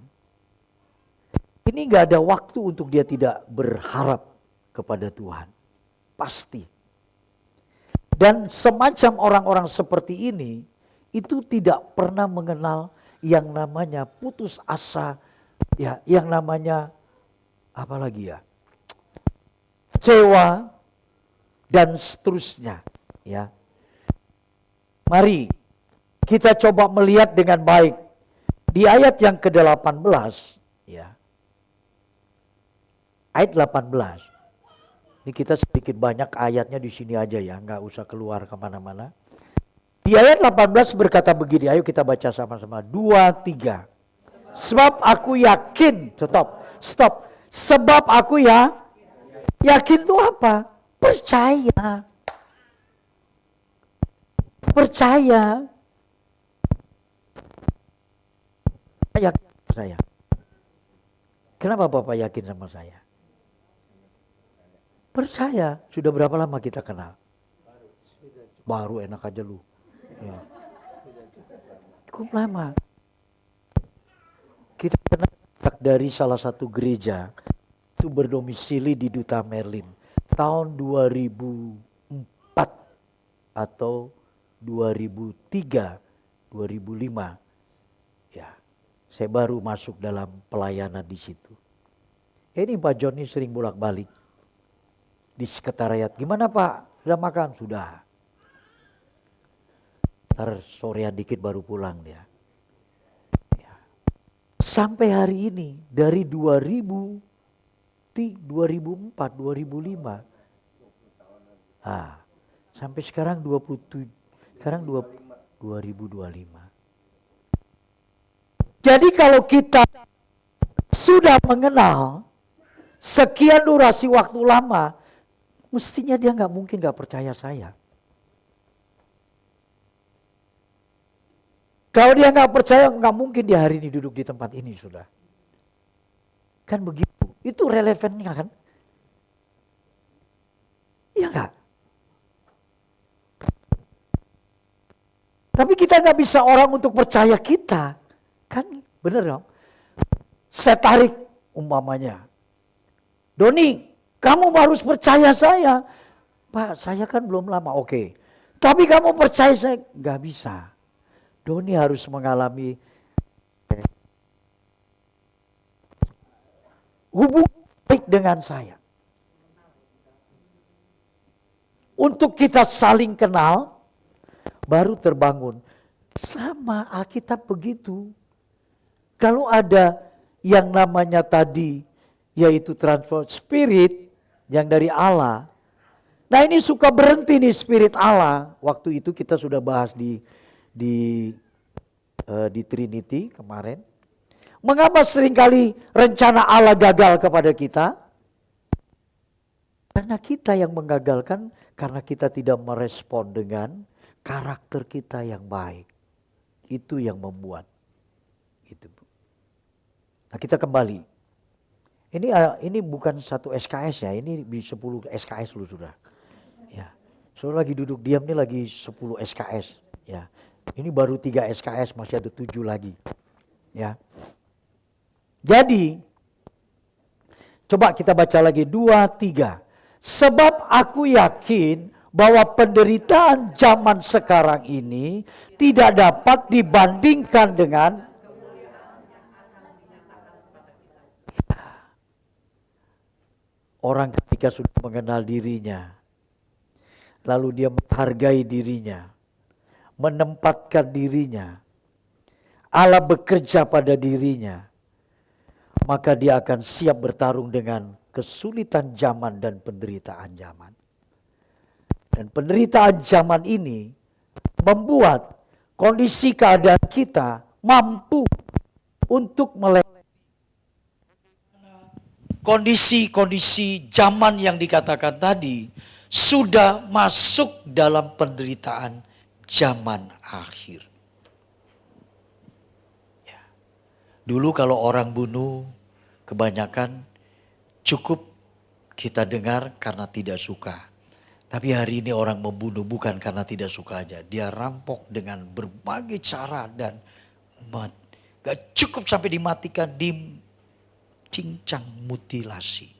ini gak ada waktu untuk dia tidak berharap kepada Tuhan. Pasti. Dan semacam orang-orang seperti ini, itu tidak pernah mengenal yang namanya putus asa, ya, yang namanya apalagi ya, kecewa dan seterusnya, ya. Mari kita coba melihat dengan baik di ayat yang ke-18, ya. Ayat 18. Ini kita sedikit banyak ayatnya di sini aja ya, nggak usah keluar kemana-mana. Di ayat 18 berkata begini, ayo kita baca sama-sama. 2, 3. Sebab aku yakin, stop. Sebab aku yakin itu apa? Percaya. Yakin saya. Kenapa Bapak yakin sama saya? Percaya. Sudah berapa lama kita kenal? Baru enak aja lu. Ya. Cukup lama. Kita kenal dari salah satu gereja. Itu berdomisili di Duta Merlin. Tahun 2004 atau 2003, 2005. Ya. Saya baru masuk dalam pelayanan di situ. Ini Pak John ini sering bolak-balik. Di sekretariat, gimana Pak? Sudah makan? Sudah. Ntar sorean dikit baru pulang dia. Ya. Sampai hari ini, dari 2004, 2005. Sampai sekarang 27, sekarang 2025. Jadi kalau kita sudah mengenal sekian durasi waktu lama, mestinya dia nggak mungkin nggak percaya saya. Kalau dia nggak percaya, nggak mungkin dia hari ini duduk di tempat ini sudah. Kan begitu. Itu relevannya kan? Iya nggak? Tapi kita nggak bisa orang untuk percaya kita. Kan bener dong? Saya tarik umpamanya. Doni, kamu harus percaya saya. Pak, saya kan belum lama, oke. Tapi kamu percaya saya, gak bisa. Doni harus mengalami hubungan baik dengan saya. Untuk kita saling kenal, baru terbangun. Sama Alkitab begitu. Kalau ada yang namanya tadi, yaitu transfer spirit, yang dari Allah. Nah ini suka berhenti nih spirit Allah. Waktu itu kita sudah bahas di Trinity kemarin. Mengapa seringkali rencana Allah gagal kepada kita? Karena kita yang menggagalkan, karena kita tidak merespon dengan karakter kita yang baik. Itu yang membuat. Gitu. Nah kita kembali. Ini bukan satu SKS ya, ini 10 SKS lu sudah. Ya. Soalnya lagi duduk diam nih lagi 10 SKS. Ya. Ini baru 3 SKS, masih ada 7 lagi. Ya. Jadi, coba kita baca lagi 2, 3. Sebab aku yakin bahwa penderitaan zaman sekarang ini tidak dapat dibandingkan dengan orang ketika sudah mengenal dirinya, lalu dia menghargai dirinya, menempatkan dirinya, Allah bekerja pada dirinya, maka dia akan siap bertarung dengan kesulitan zaman dan penderitaan zaman. Dan penderitaan zaman ini membuat kondisi keadaan kita mampu untuk melewati kondisi-kondisi zaman yang dikatakan tadi sudah masuk dalam penderitaan zaman akhir. Ya. Dulu kalau orang bunuh, kebanyakan cukup kita dengar karena tidak suka. Tapi hari ini orang membunuh bukan karena tidak suka aja. Dia rampok dengan berbagai cara dan gak cukup sampai dimatikan, cincang mutilasi.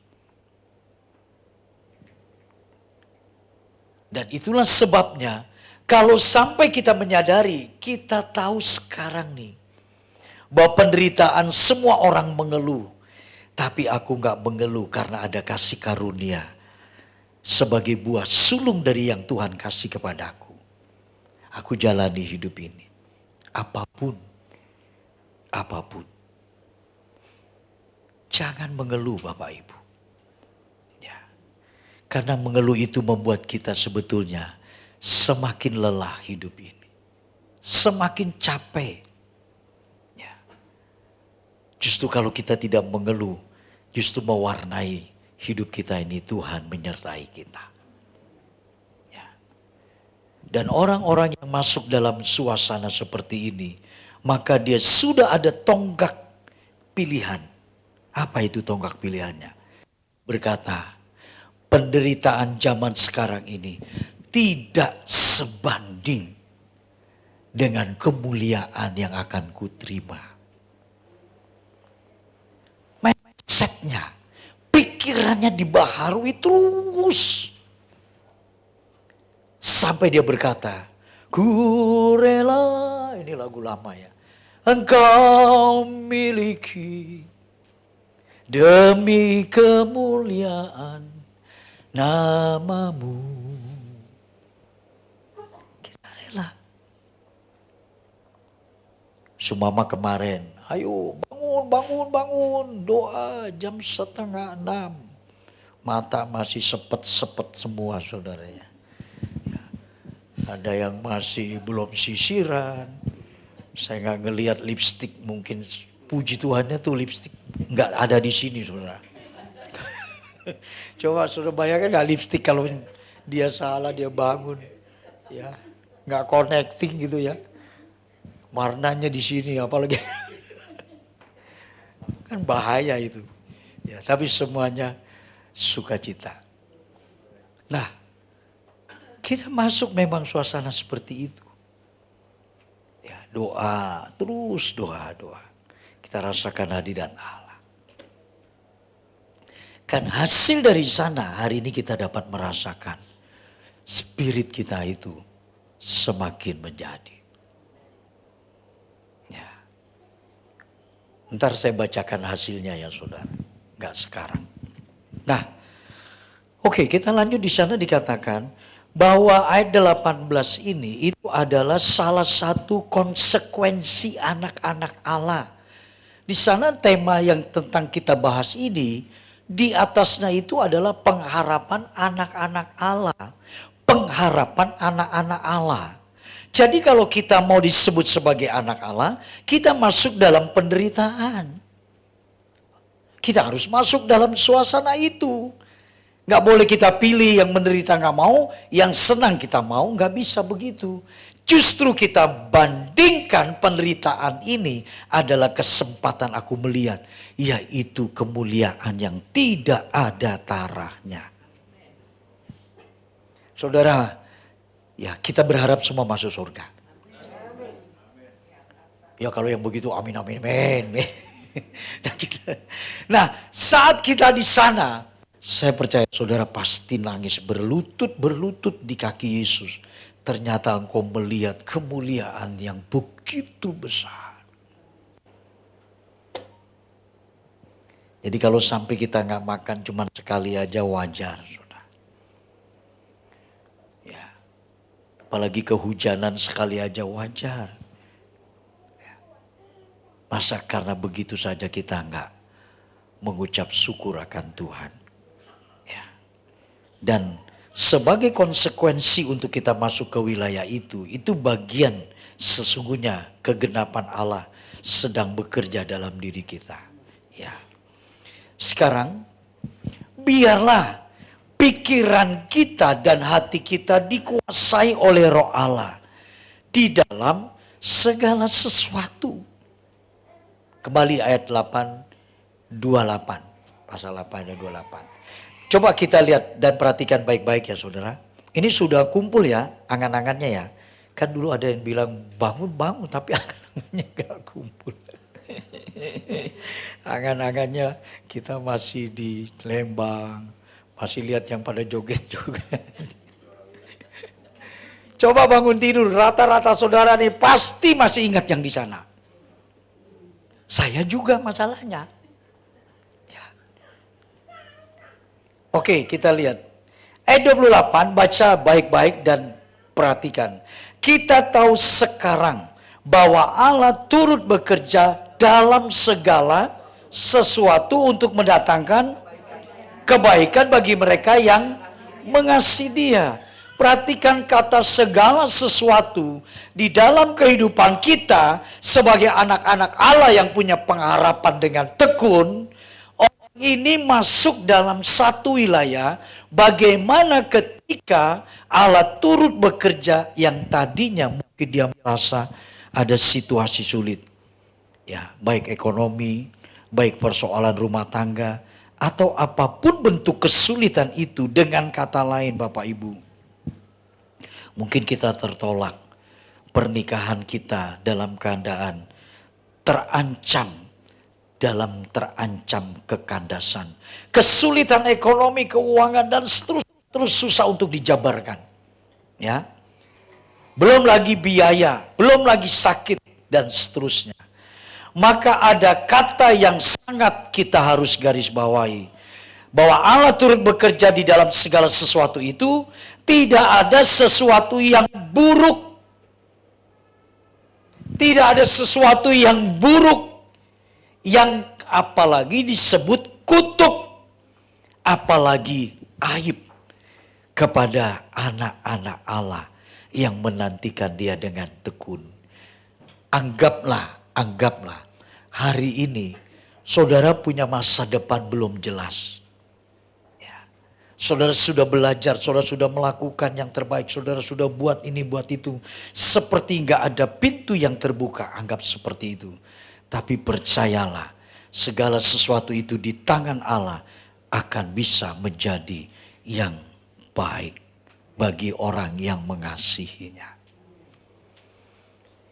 Dan itulah sebabnya kalau sampai kita menyadari, kita tahu sekarang nih bahwa penderitaan semua orang mengeluh. Tapi aku gak mengeluh karena ada kasih karunia sebagai buah sulung dari yang Tuhan kasih kepadaku. Aku jalani hidup ini. Apapun. Jangan mengeluh Bapak Ibu. Ya. Karena mengeluh itu membuat kita sebetulnya semakin lelah hidup ini. Semakin capek. Ya. Justru kalau kita tidak mengeluh, justru mewarnai hidup kita ini Tuhan menyertai kita. Ya. Dan orang-orang yang masuk dalam suasana seperti ini, maka dia sudah ada tonggak pilihan. Apa itu tonggak pilihannya? Berkata, penderitaan zaman sekarang ini tidak sebanding dengan kemuliaan yang akan kuterima. Mindsetnya, pikirannya dibaharui terus. Sampai dia berkata, ku rela, ini lagu lama ya. Engkau miliki demi kemuliaan namamu. Kita rela. Sumama kemarin, ayo bangun, doa jam 5:30. Mata masih sepet-sepet semua saudara ya. Ada yang masih belum sisiran. Saya gak ngelihat lipstik, mungkin puji Tuhannya tuh lipstik gak ada di sini saudara. Coba saudara bayangkan gak lipstik kalau dia salah dia bangun. Ya, gak connecting gitu ya. Warnanya di sini apalagi. Kan bahaya itu. Ya, tapi semuanya sukacita. Nah, kita masuk memang suasana seperti itu. Ya, doa, terus doa. Kita rasakan hadirat Allah. Kan hasil dari sana hari ini kita dapat merasakan spirit kita itu semakin menjadi. Ya. Ntar saya bacakan hasilnya ya saudara. Enggak sekarang. Nah, oke, kita lanjut. Di sana dikatakan bahwa ayat 18 ini itu adalah salah satu konsekuensi anak-anak Allah. Di sana tema yang tentang kita bahas ini, di atasnya itu adalah pengharapan anak-anak Allah. Pengharapan anak-anak Allah. Jadi kalau kita mau disebut sebagai anak Allah, kita masuk dalam penderitaan. Kita harus masuk dalam suasana itu. Gak boleh kita pilih yang menderita gak mau, yang senang kita mau, gak bisa begitu. Justru kita bandingkan penderitaan ini adalah kesempatan aku melihat, yaitu kemuliaan yang tidak ada tarahnya. Saudara, ya kita berharap semua masuk surga. Ya kalau yang begitu amin. Nah, saat kita di sana, saya percaya saudara pasti nangis berlutut di kaki Yesus. Ternyata engkau melihat kemuliaan yang begitu besar. Jadi kalau sampai kita nggak makan cuma sekali aja wajar, saudara. Ya, apalagi kehujanan sekali aja wajar. Ya. Masa karena begitu saja kita nggak mengucap syukur akan Tuhan. Ya. Dan sebagai konsekuensi untuk kita masuk ke wilayah itu bagian sesungguhnya kegenapan Allah sedang bekerja dalam diri kita. Ya. Sekarang biarlah pikiran kita dan hati kita dikuasai oleh Roh Allah di dalam segala sesuatu. Kembali ayat 28, pasal 8 ayat 28. Coba kita lihat dan perhatikan baik-baik ya saudara. Ini sudah kumpul ya angan-angannya ya. Kan dulu ada yang bilang bangun tapi angan-angannya gak kumpul. Angan-angannya kita masih di Lembang, masih lihat yang pada joget juga. Coba bangun tidur, rata-rata saudara nih pasti masih ingat yang di sana. Saya juga masalahnya. Ya. Oke, kita lihat. Ayat 28 baca baik-baik dan perhatikan. Kita tahu sekarang bahwa Allah turut bekerja dalam segala sesuatu untuk mendatangkan kebaikan bagi mereka yang mengasihi Dia. Perhatikan kata segala sesuatu di dalam kehidupan kita sebagai anak-anak Allah yang punya pengharapan dengan tekun. Orang ini masuk dalam satu wilayah bagaimana ketika Allah turut bekerja yang tadinya mungkin dia merasa ada situasi sulit. Ya, baik ekonomi, baik persoalan rumah tangga, atau apapun bentuk kesulitan itu, dengan kata lain Bapak Ibu. Mungkin kita tertolak, pernikahan kita dalam keadaan terancam kekandasan. Kesulitan ekonomi, keuangan, dan terus susah untuk dijabarkan. Ya, belum lagi biaya, belum lagi sakit, dan seterusnya. Maka ada kata yang sangat kita harus garis bawahi. Bahwa Allah turut bekerja di dalam segala sesuatu itu. Tidak ada sesuatu yang buruk. Tidak ada sesuatu yang buruk. Yang apalagi disebut kutuk. Apalagi aib. Kepada anak-anak Allah. Yang menantikan dia dengan tekun. Anggaplah. Hari ini saudara punya masa depan belum jelas. Ya. Saudara sudah belajar, saudara sudah melakukan yang terbaik, saudara sudah buat ini, buat itu. Seperti nggak ada pintu yang terbuka, anggap seperti itu. Tapi percayalah, segala sesuatu itu di tangan Allah akan bisa menjadi yang baik bagi orang yang mengasihinya.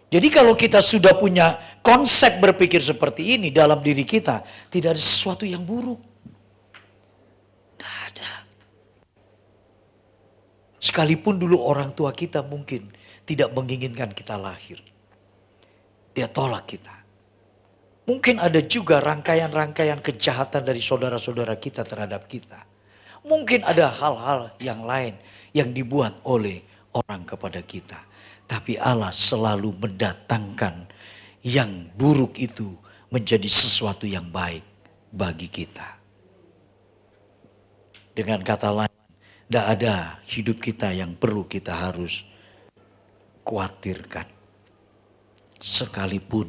Jadi kalau kita sudah punya konsep berpikir seperti ini dalam diri kita, tidak ada sesuatu yang buruk. Tidak ada. Sekalipun dulu orang tua kita mungkin tidak menginginkan kita lahir. Dia tolak kita. Mungkin ada juga rangkaian-rangkaian kejahatan dari saudara-saudara kita terhadap kita. Mungkin ada hal-hal yang lain yang dibuat oleh orang kepada kita. Tapi Allah selalu mendatangkan yang buruk itu menjadi sesuatu yang baik bagi kita. Dengan kata lain, tidak ada hidup kita yang perlu kita harus khawatirkan. Sekalipun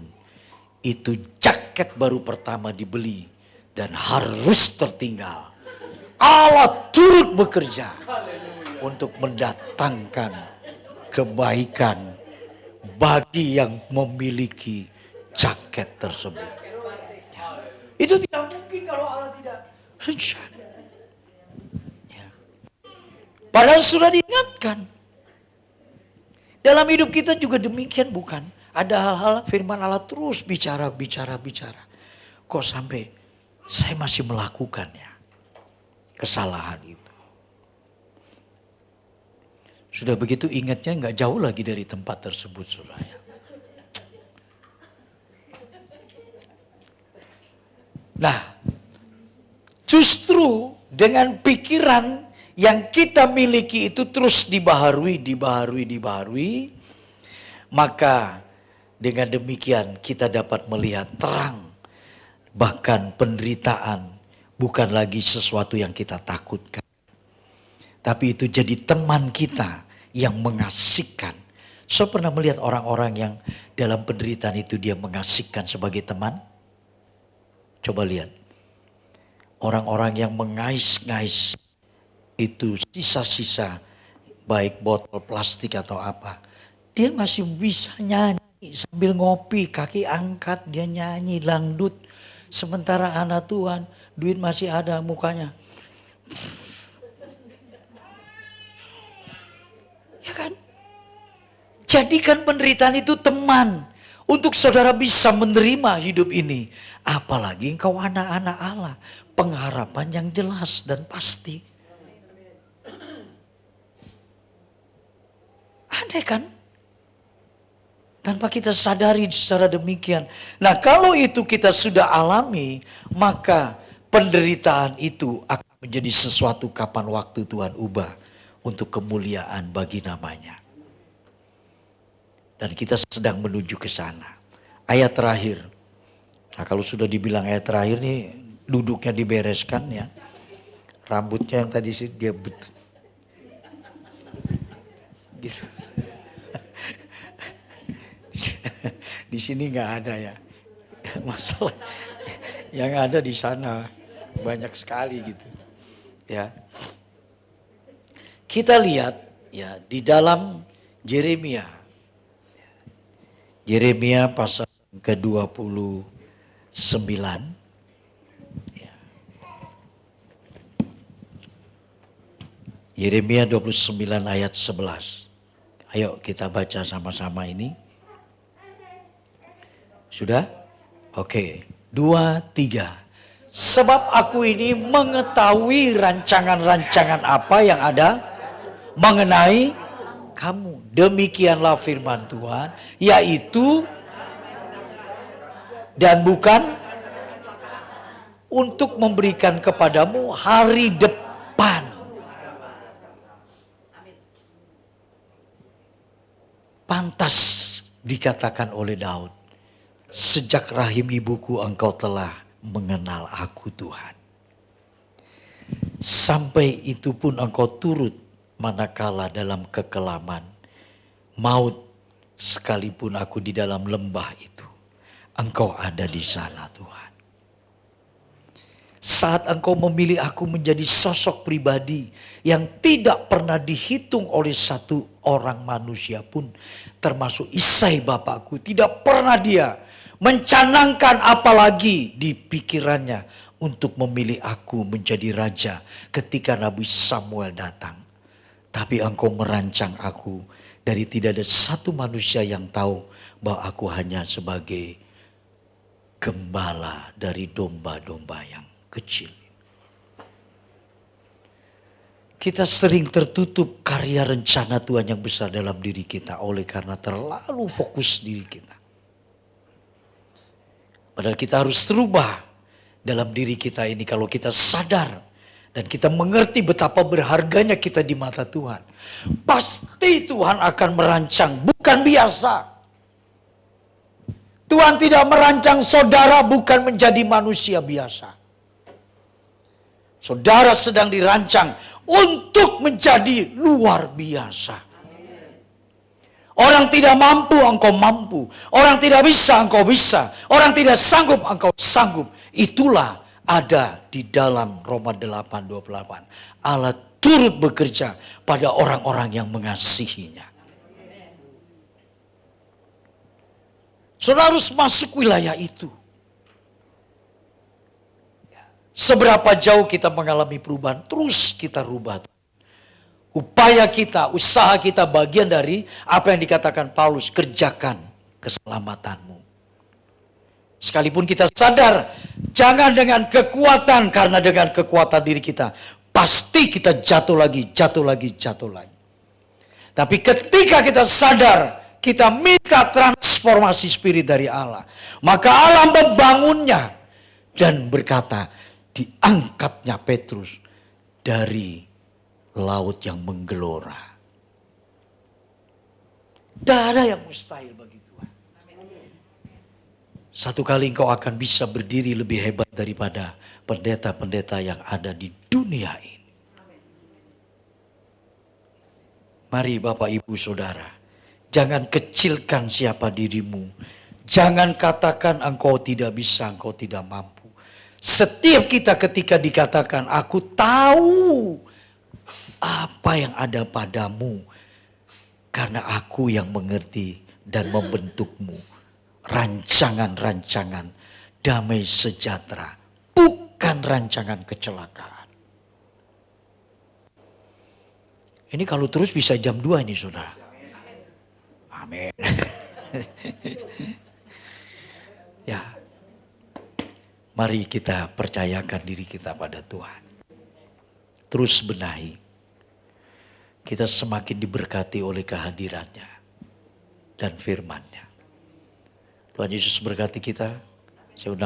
itu jaket baru pertama dibeli dan harus tertinggal. Allah turut bekerja untuk mendatangkan kebaikan bagi yang memiliki jaket tersebut. Itu tidak mungkin kalau Allah tidak rencana. Ya. Padahal sudah diingatkan. Dalam hidup kita juga demikian bukan? Ada hal-hal firman Allah terus bicara. kok sampai saya masih melakukannya, kesalahan itu. Sudah begitu ingatnya nggak jauh lagi dari tempat tersebut, saudara. Nah, justru dengan pikiran yang kita miliki itu terus dibaharui, maka dengan demikian kita dapat melihat terang. Bahkan penderitaan bukan lagi sesuatu yang kita takutkan. Tapi itu jadi teman kita yang mengasihkan. Saya pernah melihat orang-orang yang dalam penderitaan itu dia mengasihkan sebagai teman. Coba lihat. Orang-orang yang mengais-ngais itu sisa-sisa baik botol plastik atau apa. Dia masih bisa nyanyi sambil ngopi, kaki angkat dia nyanyi langdut. Sementara anak Tuhan, duit masih ada mukanya. Ya kan? Jadikan penderitaan itu teman. Untuk saudara bisa menerima hidup ini. Apalagi engkau anak-anak Allah. Pengharapan yang jelas dan pasti. Aneh kan? Tanpa kita sadari secara demikian. Nah kalau itu kita sudah alami. Maka penderitaan itu akan menjadi sesuatu kapan waktu Tuhan ubah. Untuk kemuliaan bagi namanya. Dan kita sedang menuju ke sana. Ayat terakhir. Nah kalau sudah dibilang ayat terakhir nih duduknya dibereskan ya. Rambutnya yang tadi sih dia betul. Gitu. Di sini nggak ada ya. Masalah yang ada di sana banyak sekali gitu. Ya. Kita lihat ya di dalam Yeremia. Yeremia pasal ke-29. Ya. Yeremia 29 ayat 11. Ayo kita baca sama-sama ini. Sudah? Oke. 2, 3. Sebab aku ini mengetahui rancangan-rancangan apa yang ada mengenai kamu. Demikianlah firman Tuhan, yaitu dan bukan untuk memberikan kepadamu hari depan. Pantas dikatakan oleh Daud, sejak rahim ibuku engkau telah mengenal aku Tuhan. Sampai itu pun engkau turut manakala dalam kekelaman, maut sekalipun aku di dalam lembah itu, engkau ada di sana Tuhan. Saat engkau memilih aku menjadi sosok pribadi yang tidak pernah dihitung oleh satu orang manusia pun, termasuk Isai bapakku, tidak pernah dia mencanangkan apalagi di pikirannya untuk memilih aku menjadi raja ketika Nabi Samuel datang. Tapi engkau merancang aku dari tidak ada satu manusia yang tahu bahwa aku hanya sebagai gembala dari domba-domba yang kecil. Kita sering tertutup karya rencana Tuhan yang besar dalam diri kita oleh karena terlalu fokus diri kita. Padahal kita harus terubah dalam diri kita ini kalau kita sadar dan kita mengerti betapa berharganya kita di mata Tuhan. Pasti Tuhan akan merancang, bukan biasa. Tuhan tidak merancang saudara bukan menjadi manusia biasa. Saudara sedang dirancang untuk menjadi luar biasa. Orang tidak mampu, engkau mampu. Orang tidak bisa, engkau bisa. Orang tidak sanggup, engkau sanggup. Itulah ada di dalam Roma 8:28. Allah turut bekerja pada orang-orang yang mengasihinya. Saudara harus masuk wilayah itu. Seberapa jauh kita mengalami perubahan, terus kita rubah. Upaya kita, usaha kita bagian dari apa yang dikatakan Paulus, kerjakan keselamatanmu. Sekalipun kita sadar Jangan dengan kekuatan, karena dengan kekuatan diri kita pasti kita jatuh lagi, jatuh lagi, jatuh lagi. Tapi ketika kita sadar, kita minta transformasi spirit dari Allah, maka Allah membangunnya dan berkata, diangkatnya Petrus dari laut yang menggelora. Tidak ada yang mustahil bagi Tuhan. Satu kali engkau akan bisa berdiri lebih hebat daripada pendeta-pendeta yang ada di dunia ini. Mari Bapak Ibu Saudara, jangan kecilkan siapa dirimu. Jangan katakan engkau tidak bisa, engkau tidak mampu. Setiap kita ketika dikatakan, aku tahu apa yang ada padamu, karena aku yang mengerti dan membentukmu. Rancangan-rancangan damai sejahtera, bukan rancangan kecelakaan. Ini kalau terus bisa jam 2 ini saudara. Amin. Ya, mari kita percayakan diri kita pada Tuhan. Terus benahi. Kita semakin diberkati oleh kehadirannya dan firman-Nya. Tuhan Yesus berkati kita. Saya undang